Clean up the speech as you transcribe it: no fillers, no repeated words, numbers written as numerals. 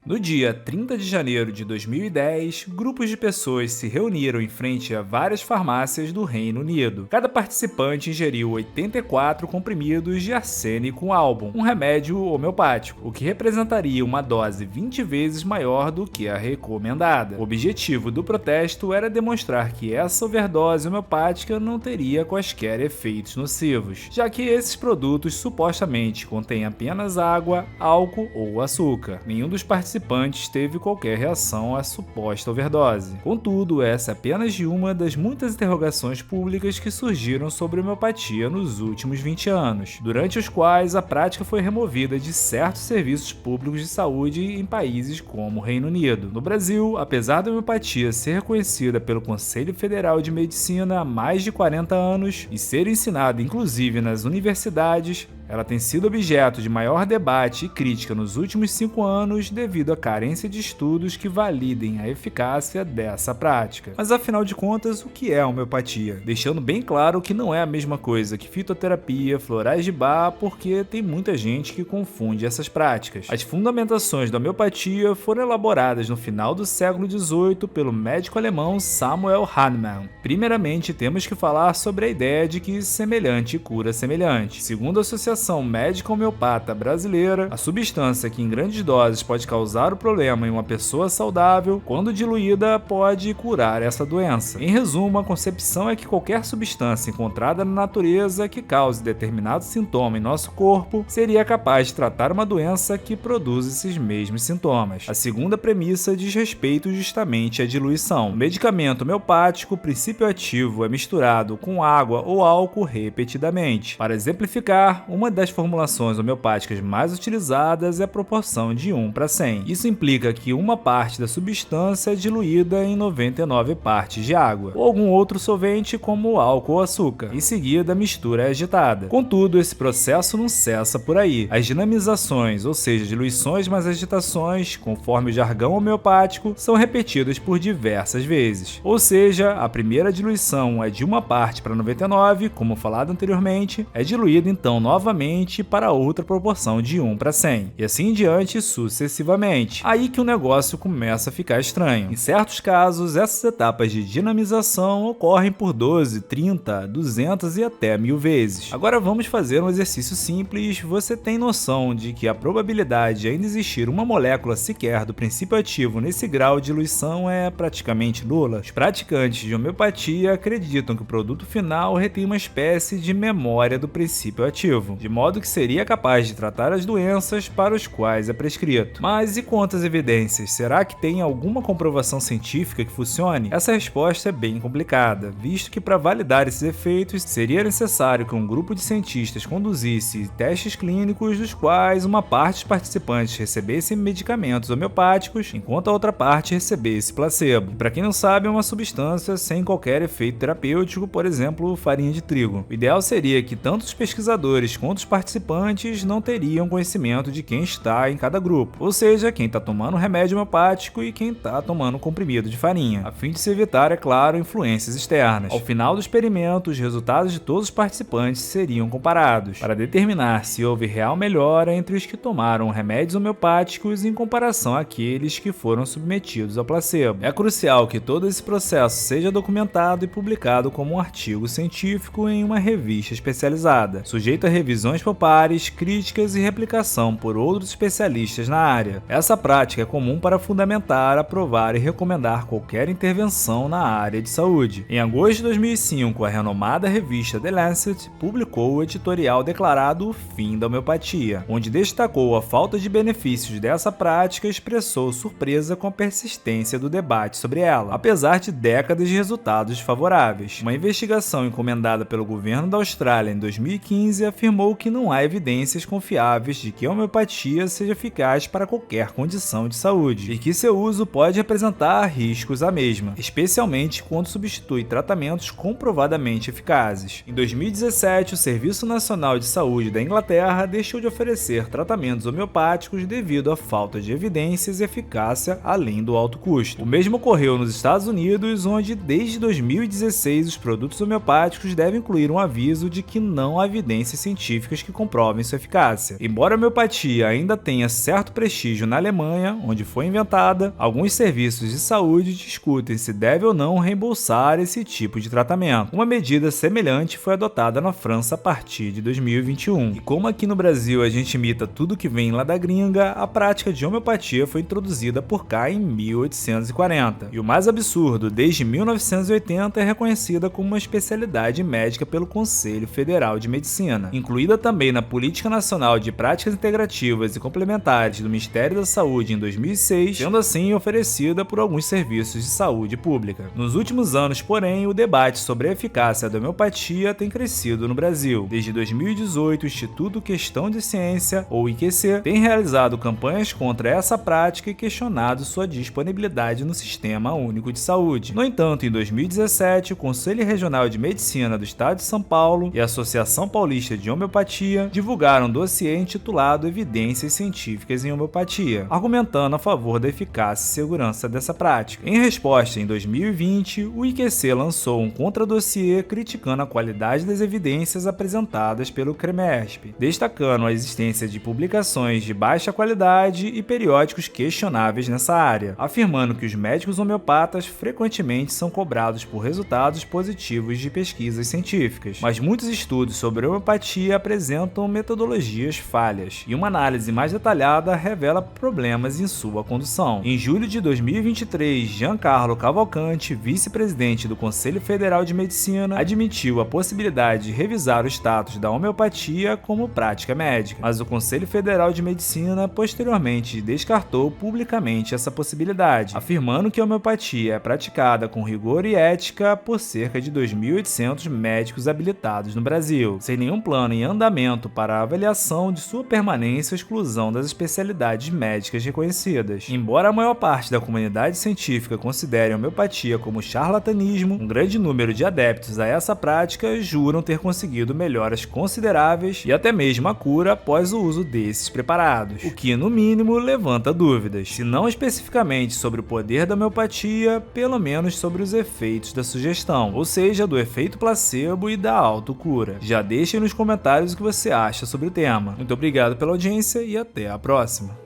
No dia 30 de janeiro de 2010, grupos de pessoas se reuniram em frente a várias farmácias do Reino Unido. Cada participante ingeriu 84 comprimidos de arsênico album, um remédio homeopático, o que representaria uma dose 20 vezes maior do que a recomendada. O objetivo do protesto era demonstrar que essa overdose homeopática não teria quaisquer efeitos nocivos, já que esses produtos supostamente contêm apenas água, álcool ou açúcar. Nenhum dos participantes teve qualquer reação à suposta overdose. Contudo, essa é apenas uma das muitas interrogações públicas que surgiram sobre a homeopatia nos últimos 20 anos, durante os quais a prática foi removida de certos serviços públicos de saúde em países como o Reino Unido. No Brasil, apesar da homeopatia ser reconhecida pelo Conselho Federal de Medicina há mais de 40 anos e ser ensinada inclusive nas universidades, ela tem sido objeto de maior debate e crítica nos últimos 5 anos devido à carência de estudos que validem a eficácia dessa prática. Mas afinal de contas, o que é a homeopatia? Deixando bem claro que não é a mesma coisa que fitoterapia, florais de bar, porque tem muita gente que confunde essas práticas. As fundamentações da homeopatia foram elaboradas no final do século XVIII pelo médico alemão Samuel Hahnemann. Primeiramente, temos que falar sobre a ideia de que semelhante cura semelhante. Segundo a Associação Médica Homeopata Brasileira, a substância que em grandes doses pode causar o problema em uma pessoa saudável, quando diluída, pode curar essa doença. Em resumo, a concepção é que qualquer substância encontrada na natureza que cause determinado sintoma em nosso corpo seria capaz de tratar uma doença que produz esses mesmos sintomas. A segunda premissa diz respeito justamente à diluição. O medicamento homeopático, o princípio ativo é misturado com água ou álcool repetidamente. Para exemplificar, uma das formulações homeopáticas mais utilizadas é a proporção de 1:100. Isso implica que uma parte da substância é diluída em 99 partes de água, ou algum outro solvente como o álcool ou açúcar. Em seguida, a mistura é agitada. Contudo, esse processo não cessa por aí. As dinamizações, ou seja, diluições mais agitações, conforme o jargão homeopático, são repetidas por diversas vezes. Ou seja, a primeira diluição é de uma parte para 99, como falado anteriormente, é diluída então novamente para outra proporção de 1:100, e assim em diante sucessivamente. Aí que o negócio começa a ficar estranho. Em certos casos, essas etapas de dinamização ocorrem por 12, 30, 200 e até 1000 vezes. Agora vamos fazer um exercício simples. Você tem noção de que a probabilidade de ainda existir uma molécula sequer do princípio ativo nesse grau de diluição é praticamente nula? Os praticantes de homeopatia acreditam que o produto final retém uma espécie de memória do princípio ativo, de modo que seria capaz de tratar as doenças para os quais é prescrito. Mas e quantas evidências? Será que tem alguma comprovação científica que funcione? Essa resposta é bem complicada, visto que para validar esses efeitos seria necessário que um grupo de cientistas conduzisse testes clínicos dos quais uma parte dos participantes recebesse medicamentos homeopáticos, enquanto a outra parte recebesse placebo. Para quem não sabe, é uma substância sem qualquer efeito terapêutico, por exemplo, farinha de trigo. O ideal seria que tanto os pesquisadores quanto os participantes não teriam conhecimento de quem está em cada grupo, ou seja, quem está tomando remédio homeopático e quem está tomando comprimido de farinha, a fim de se evitar, é claro, influências externas. Ao final do experimento, os resultados de todos os participantes seriam comparados, para determinar se houve real melhora entre os que tomaram remédios homeopáticos em comparação àqueles que foram submetidos ao placebo. É crucial que todo esse processo seja documentado e publicado como um artigo científico em uma revista especializada, sujeito a revisões por pares, críticas e replicação por outros especialistas na área. Essa prática é comum para fundamentar, aprovar e recomendar qualquer intervenção na área de saúde. Em agosto de 2005, a renomada revista The Lancet publicou o editorial declarado O Fim da Homeopatia, onde destacou a falta de benefícios dessa prática e expressou surpresa com a persistência do debate sobre ela, apesar de décadas de resultados favoráveis. Uma investigação encomendada pelo governo da Austrália em 2015 afirmou que não há evidências confiáveis de que a homeopatia seja eficaz para qualquer condição de saúde e que seu uso pode representar riscos à mesma, especialmente quando substitui tratamentos comprovadamente eficazes. Em 2017, o Serviço Nacional de Saúde da Inglaterra deixou de oferecer tratamentos homeopáticos devido à falta de evidências e eficácia além do alto custo. O mesmo ocorreu nos Estados Unidos, onde desde 2016 os produtos homeopáticos devem incluir um aviso de que não há evidências científicas científicas que comprovem sua eficácia. Embora a homeopatia ainda tenha certo prestígio na Alemanha, onde foi inventada, alguns serviços de saúde discutem se deve ou não reembolsar esse tipo de tratamento. Uma medida semelhante foi adotada na França a partir de 2021. E como aqui no Brasil a gente imita tudo que vem lá da gringa, a prática de homeopatia foi introduzida por cá em 1840. E o mais absurdo, desde 1980 é reconhecida como uma especialidade médica pelo Conselho Federal de Medicina, incluída também na Política Nacional de Práticas Integrativas e Complementares do Ministério da Saúde em 2006, sendo assim oferecida por alguns serviços de saúde pública. Nos últimos anos, porém, o debate sobre a eficácia da homeopatia tem crescido no Brasil. Desde 2018, o Instituto Questão de Ciência, ou IQC, tem realizado campanhas contra essa prática e questionado sua disponibilidade no Sistema Único de Saúde. No entanto, em 2017, o Conselho Regional de Medicina do Estado de São Paulo e a Associação Paulista de Homeopatia divulgaram um dossiê intitulado Evidências Científicas em Homeopatia, argumentando a favor da eficácia e segurança dessa prática. Em resposta, em 2020, o IQC lançou um contradossiê criticando a qualidade das evidências apresentadas pelo CREMESP, destacando a existência de publicações de baixa qualidade e periódicos questionáveis nessa área, afirmando que os médicos homeopatas frequentemente são cobrados por resultados positivos de pesquisas científicas, mas muitos estudos sobre homeopatia apresentam metodologias falhas, e uma análise mais detalhada revela problemas em sua condução. Em julho de 2023, Giancarlo Cavalcante, vice-presidente do Conselho Federal de Medicina, admitiu a possibilidade de revisar o status da homeopatia como prática médica, mas o Conselho Federal de Medicina posteriormente descartou publicamente essa possibilidade, afirmando que a homeopatia é praticada com rigor e ética por cerca de 2.800 médicos habilitados no Brasil, sem nenhum plano em andamento para a avaliação de sua permanência ou exclusão das especialidades médicas reconhecidas. Embora a maior parte da comunidade científica considere a homeopatia como charlatanismo, um grande número de adeptos a essa prática juram ter conseguido melhoras consideráveis e até mesmo a cura após o uso desses preparados, o que, no mínimo, levanta dúvidas, se não especificamente sobre o poder da homeopatia, pelo menos sobre os efeitos da sugestão, ou seja, do efeito placebo e da autocura. Já deixem nos comentários o que você acha sobre o tema. Muito obrigado pela audiência e até a próxima.